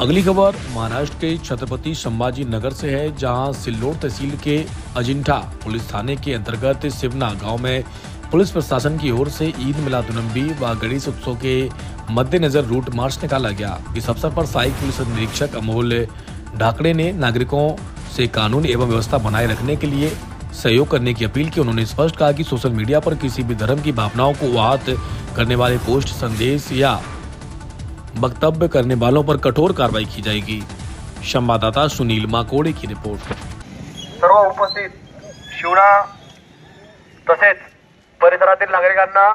अगली खबर महाराष्ट्र के छत्रपति संभाजी नगर से है, जहां सिल्लोड तहसील के अजिंठा पुलिस थाने के अंतर्गत सिवना गांव में पुलिस प्रशासन की ओर से ईद मिलादुन्नबी व गणेश उत्सव के मद्देनजर रूट मार्च निकाला गया। इस अवसर पर सहायक पुलिस निरीक्षक अमोल ढाकड़े ने नागरिकों से कानून एवं व्यवस्था बनाए रखने के लिए सहयोग करने की अपील की। उन्होंने स्पष्ट कहा कि सोशल मीडिया पर किसी भी धर्म की भावनाओं को आहत करने वाले पोस्ट, संदेश या वक्तव्य करने वालों पर कठोर कार्रवाई की जाएगी। संवाददाता सुनील माकोड़े की रिपोर्ट। सर्व उपस्थित शिवना तसेच परिसरातील नागरिकांना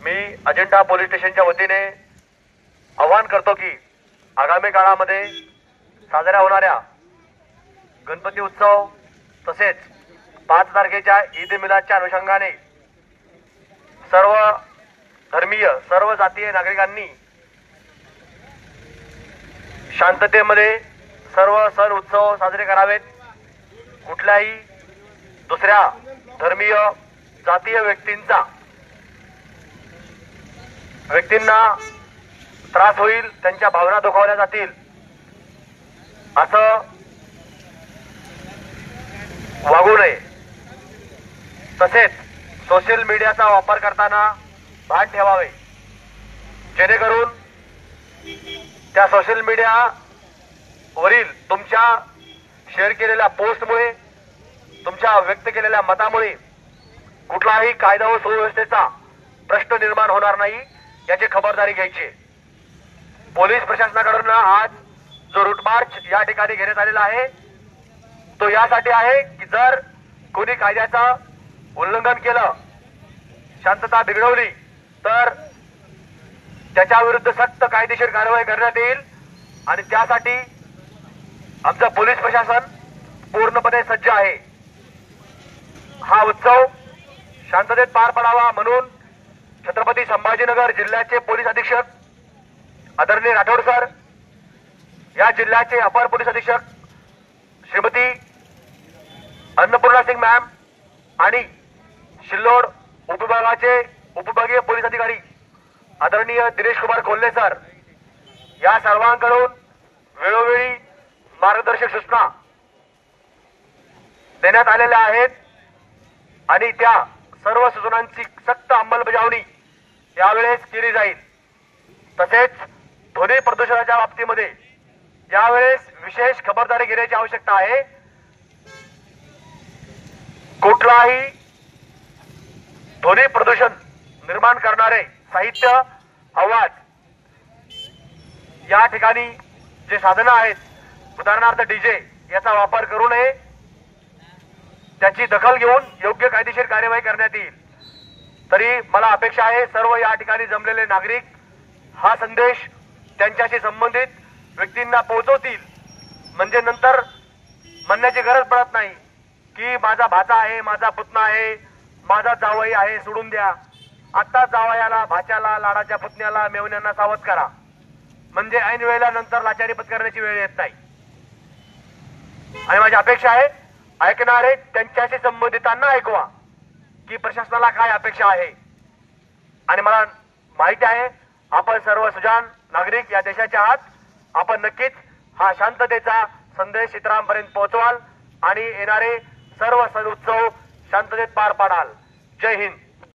मी अजिंठा पोलीस स्टेशनच्या वतीने आवाहन करतो की आगामी काळामध्ये साजऱ्या होणाऱ्या गणपती उत्सव तसेच 5 तारखेच्या ईद मिलादच्या अनुषंगाने सर्व धर्मीय सर्व जातीय नागरिकांनी शांततेमध्ये सर्व सण उत्सव साजरे करावेत। कुठल्याही दुसऱ्या धर्मीय जातीय व्यक्तींना त्रास होईल, त्यांच्या भावना दुखावल्या जातील असं वागू नये। तसेच सोशल मीडियाचा वापर करताना भान ठेवावे, जेणेकरून त्या सोशल मीडिया वरील तुमच्या शेअर केलेल्या पोस्टमुळे, तुमच्या व्यक्त केलेल्या मतामुळे कुठलाही कायदा व सुव्यवस्थेचा प्रश्न निर्माण होणार नाही, याची खबरदारी घ्यायची। पोलीस प्रशासनाकडून आज जो रूट मार्च या ठिकाणी घेण्यात आलेला आहे तो यासाठी आहे की जर कोणी कायद्याचं उल्लंघन केलं, शांतता बिघडवली तर त्याच्या विरुद्ध सक्त कायदेशीर कारवाई करण्यात येईल आणि त्यासाठी आमचं पोलीस प्रशासन पूर्णपणे सज्ज आहे। हा उत्सव शांततेत पार पडावा म्हणून छत्रपती संभाजीनगर जिल्ह्याचे पोलीस अधीक्षक आदरणीय राठोड सर, या जिल्ह्याचे अपर पोलीस अधीक्षक श्रीमती अन्नपूर्णा सिंग मॅम आणि सिल्लोड उपविभागाचे उपविभागीय पोलीस अधिकारी आदरणीय दिनेश कुमार कोल्हे सर, या सर्वांकडून वेळोवेळी मार्गदर्शक सूचना देण्यात आलेल्या आहेत आणि त्या सर्व सूचनांची सक्त अंमलबजावणी यावेळेस केली जाईल। तसेच ध्वनी प्रदूषणाच्या बाबतीमध्ये यावेळेस विशेष खबरदारी घेण्याची आवश्यकता आहे। कुठलाही ध्वनी प्रदूषण निर्माण करणारे साहित्य, आवाज या ठिकाणी जे साधनं आहेत, उदाहरणार्थ डीजे, याचा वापर करू नये। त्याची दखल घेऊन योग्य कायदेशीर कार्यवाही करण्यात येईल। तरी मला अपेक्षा आहे सर्व या ठिकाणी जमलेले नागरिक हा संदेश त्यांच्याशी संबंधित व्यक्तींना पोहोचवतील, म्हणजे नंतर म्हणण्याची गरज पडत नाही की माझा भाचा आहे, माझा पुतना आहे, माझा जावई आहे, सोडून द्या। आता जावयाला, भाच्याला, लाडाच्या पुतण्याला, मेवण्यांना सावध करा, म्हणजे ऐन वेळेला नंतर लाचारी पत्करण्याची वेळ येत नाही। आणि माझी अपेक्षा आहे ऐकणारे त्यांच्याशी संबंधितांना ऐकवा की प्रशासनाला काय अपेक्षा आहे। आणि मला माहिती आहे आपण सर्व सुजाण नागरिक या देशाचे आहात, आपण नक्कीच हा शांततेचा संदेश इतरांपर्यंत पोहोचवाल आणि येणारे सर्व सण उत्सव शांततेत पार पाडाल। जय हिंद।